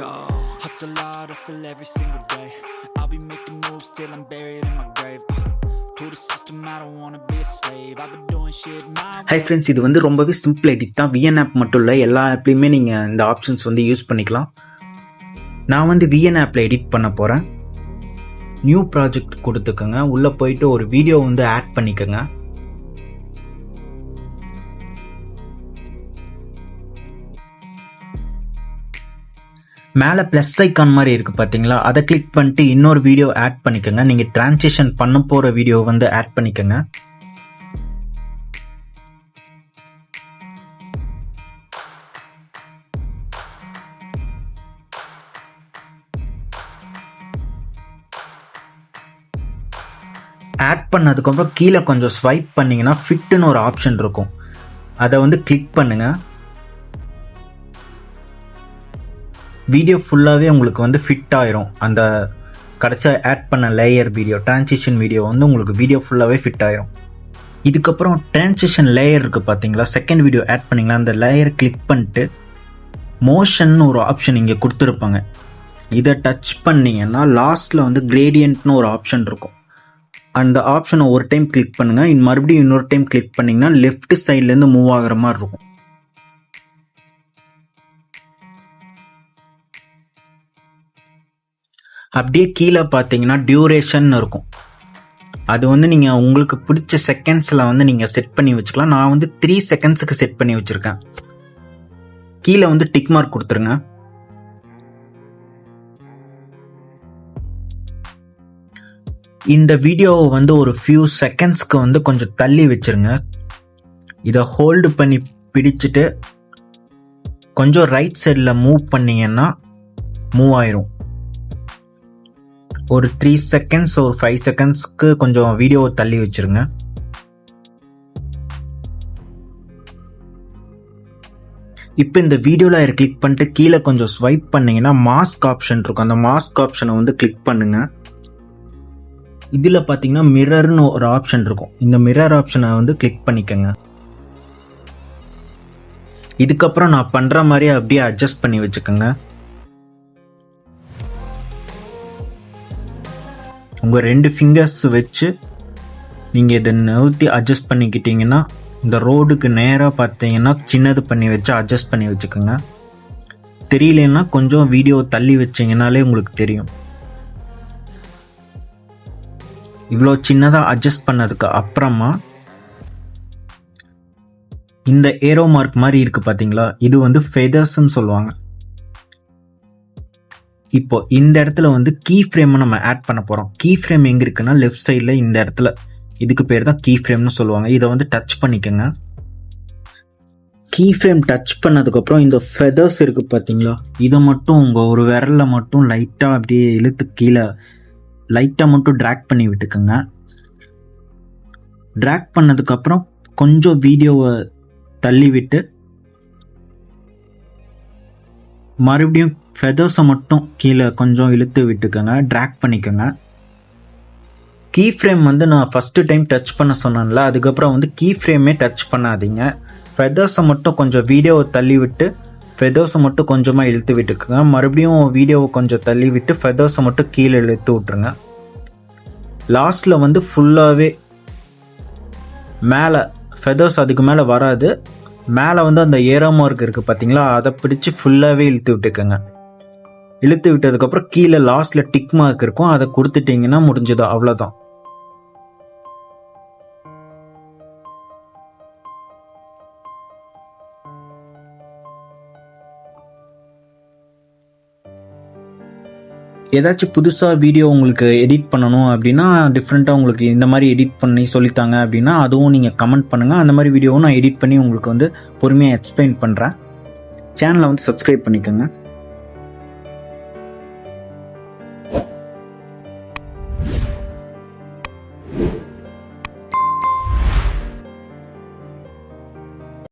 go. Hustle hard, hustle every single day. I'll be making moves till I'm buried in my grave. To the system, I don't wanna be a slave. I've been doing shit my way. Hi friends, இது வந்து ரொம்பவே simple edit தான். VN app மட்டும் இல்லை, எல்லா ஆப்லேயுமே நீங்கள் இந்த options வந்து யூஸ் பண்ணிக்கலாம். நான் வந்து விஎன் ஆப்பில் எடிட் பண்ண போகிறேன். நியூ ப்ராஜெக்ட் கொடுத்துக்கோங்க. உள்ளே போயிட்டு ஒரு வீடியோ வந்து ஆட் பண்ணிக்கோங்க. மேலே ப்ளஸ் ஐக்கான் மாதிரி இருக்குது பார்த்தீங்களா, அதை கிளிக் பண்ணிட்டு இன்னொரு வீடியோ ஆட் பண்ணிக்கோங்க. நீங்கள் ட்ரான்சிஷன் பண்ண போகிற வீடியோ வந்து ஆட் பண்ணிக்கோங்க. ஆட் பண்ணதுக்கப்புறம் கீழே கொஞ்சம் ஸ்வைப் பண்ணிங்கன்னா ஃபிட்டுன்னு ஒரு ஆப்ஷன் இருக்கும். அதை வந்து கிளிக் பண்ணுங்கள். வீடியோ ஃபுல்லாகவே உங்களுக்கு வந்து ஃபிட் ஆயிரும். அந்த கடைசியாக ஆட் பண்ண லேயர் வீடியோ, ட்ரான்சிஷன் வீடியோ வந்து உங்களுக்கு வீடியோ ஃபுல்லாகவே ஃபிட் ஆயிரும். இதுக்கப்புறம் ட்ரான்சிஷன் லேயர் இருக்குது பார்த்தீங்களா, செகண்ட் வீடியோ ஆட் பண்ணிங்களா, அந்த லேயர் கிளிக் பண்ணிட்டு மோஷன் ஒரு ஆப்ஷன் இங்கே கொடுத்துருப்பாங்க. இதை டச் பண்ணிங்கன்னா லாஸ்ட்டில் வந்து கிரேடியன்ட்னு ஒரு ஆப்ஷன் இருக்கும். அந்த ஆப்ஷனை ஒரு டைம் கிளிக் பண்ணுங்கள். மறுபடியும் இன்னொரு டைம் கிளிக் பண்ணிங்கன்னா லெஃப்ட் சைட்லேருந்து மூவ் ஆகிற மாதிரி இருக்கும். அப்படியே கீழே பார்த்தீங்கன்னா டியூரேஷன் இருக்கும். அது வந்து நீங்கள் உங்களுக்கு பிடிச்ச செகண்ட்ஸில் வந்து நீங்கள் செட் பண்ணி வச்சுக்கலாம். நான் வந்து 3 செகண்ட்ஸுக்கு செட் பண்ணி வச்சுருக்கேன். கீழே வந்து டிக் மார்க் கொடுத்துருங்க. இந்த வீடியோவை வந்து ஒரு ஃபியூ செகண்ட்ஸ்க்கு வந்து கொஞ்சம் தள்ளி வச்சுருங்க. இதை ஹோல்டு பண்ணி பிடிச்சிட்டு கொஞ்சம் ரைட் சைடில் மூவ் பண்ணிங்கன்னா மூவ் ஆயிரும். ஒரு 3 செகண்ட்ஸ் ஒரு 5 செகண்ட்ஸ்க்கு கொஞ்சம் வீடியோவை தள்ளி வச்சுருங்க. இப்போ இந்த வீடியோவில் கிளிக் பண்ணிட்டு கீழே கொஞ்சம் ஸ்வைப் பண்ணிங்கன்னா மாஸ்க் ஆப்ஷன் இருக்கும். அந்த மாஸ்க் ஆப்ஷனை வந்து கிளிக் பண்ணுங்கள். இதில் பார்த்தீங்கன்னா மிரர்னு ஒரு ஆப்ஷன் இருக்கும். இந்த மிரர் ஆப்ஷனை வந்து கிளிக் பண்ணிக்கோங்க. இதுக்கப்புறம் நான் பண்ணுற மாதிரி அப்படியே அட்ஜஸ்ட் பண்ணி வச்சுக்கோங்க. உங்கள் 2 ஃபிங்கர்ஸ் வச்சு நீங்கள் இதை நவுத்தி அட்ஜஸ்ட் பண்ணிக்கிட்டீங்கன்னா இந்த ரோடுக்கு நேராக பார்த்தீங்கன்னா சின்னது பண்ணி வச்சு அட்ஜஸ்ட் பண்ணி வச்சுக்கோங்க. தெரியலன்னா கொஞ்சம் வீடியோ தள்ளி வச்சிங்கனாலே உங்களுக்கு தெரியும். இவ்வளோ சின்னதாக அட்ஜஸ்ட் பண்ணதுக்கு அப்புறமா இந்த ஏரோ மார்க் மாதிரி இருக்குது பார்த்தீங்களா, இது வந்து ஃபெதர்ஸ்ன்னு சொல்லுவாங்க. இப்போ இந்த இடத்துல வந்து கீ ஃப்ரேமை நம்ம ஆட் பண்ண போகிறோம். கீ ஃப்ரேம் எங்கே இருக்குன்னா லெஃப்ட் சைடில் இந்த இடத்துல, இதுக்கு பேர் தான் கீ ஃப்ரேம்னு சொல்லுவாங்க. இதை வந்து டச் பண்ணிக்கோங்க. கீ ஃப்ரேம் டச் பண்ணதுக்கப்புறம் இந்த ஃபெதர்ஸ் இருக்குது பார்த்தீங்களா, இதை மட்டும் உங்கள் ஒரு விரலில் மட்டும் லைட்டாக அப்படியே இழுத்து கீழே லைட்டாக மட்டும் ட்ராக் பண்ணி விட்டுக்குங்க. ட்ராக் பண்ணதுக்கப்புறம் கொஞ்சம் வீடியோவை தள்ளி விட்டு மறுபடியும் ஃபெதர்ஸை மட்டும் கீழே கொஞ்சம் இழுத்து விட்டுக்கோங்க, ட்ராக் பண்ணிக்கோங்க. கீ ஃப்ரேம் வந்து நான் ஃபஸ்ட்டு டைம் டச் பண்ண சொன்னேன்ல, அதுக்கப்புறம் வந்து கீ ஃப்ரேமே டச் பண்ணாதீங்க. ஃபெதர்ஸை மட்டும் கொஞ்சம் வீடியோவை தள்ளி விட்டு ஃபெதர்ஸை மட்டும் கொஞ்சமாக இழுத்து விட்டுக்குங்க. மறுபடியும் வீடியோவை கொஞ்சம் தள்ளி விட்டு ஃபெதர்ஸை மட்டும் கீழே இழுத்து விட்ருங்க. லாஸ்ட்டில் வந்து ஃபுல்லாகவே மேலே ஃபெதர்ஸ் அதுக்கு மேலே வராது. மேலே வந்து அந்த ஏரோ மார்க் இருக்குது பார்த்தீங்களா, அதை பிடிச்சி ஃபுல்லாகவே இழுத்து விட்டுக்கோங்க. இழுத்து விட்டதுக்கப்புறம் கீழே லாஸ்ட்டில் டிக் மார்க் இருக்கும், அதை கொடுத்துட்டிங்கன்னா முடிஞ்சதோ, அவ்வளோதான். ஏதாச்சும் புதுசாக வீடியோ உங்களுக்கு எடிட் பண்ணணும் அப்படின்னா, டிஃப்ரெண்ட்டாக உங்களுக்கு இந்த மாதிரி எடிட் பண்ணி சொல்லித்தாங்க அப்படின்னா அதுவும் நீங்கள் கமெண்ட் பண்ணுங்கள். அந்த மாதிரி வீடியோவும் நான் எடிட் பண்ணி உங்களுக்கு வந்து பொறுமையாக எக்ஸ்பிளைன் பண்ணுறேன். சேனலை வந்து சப்ஸ்கிரைப் பண்ணிக்கோங்க.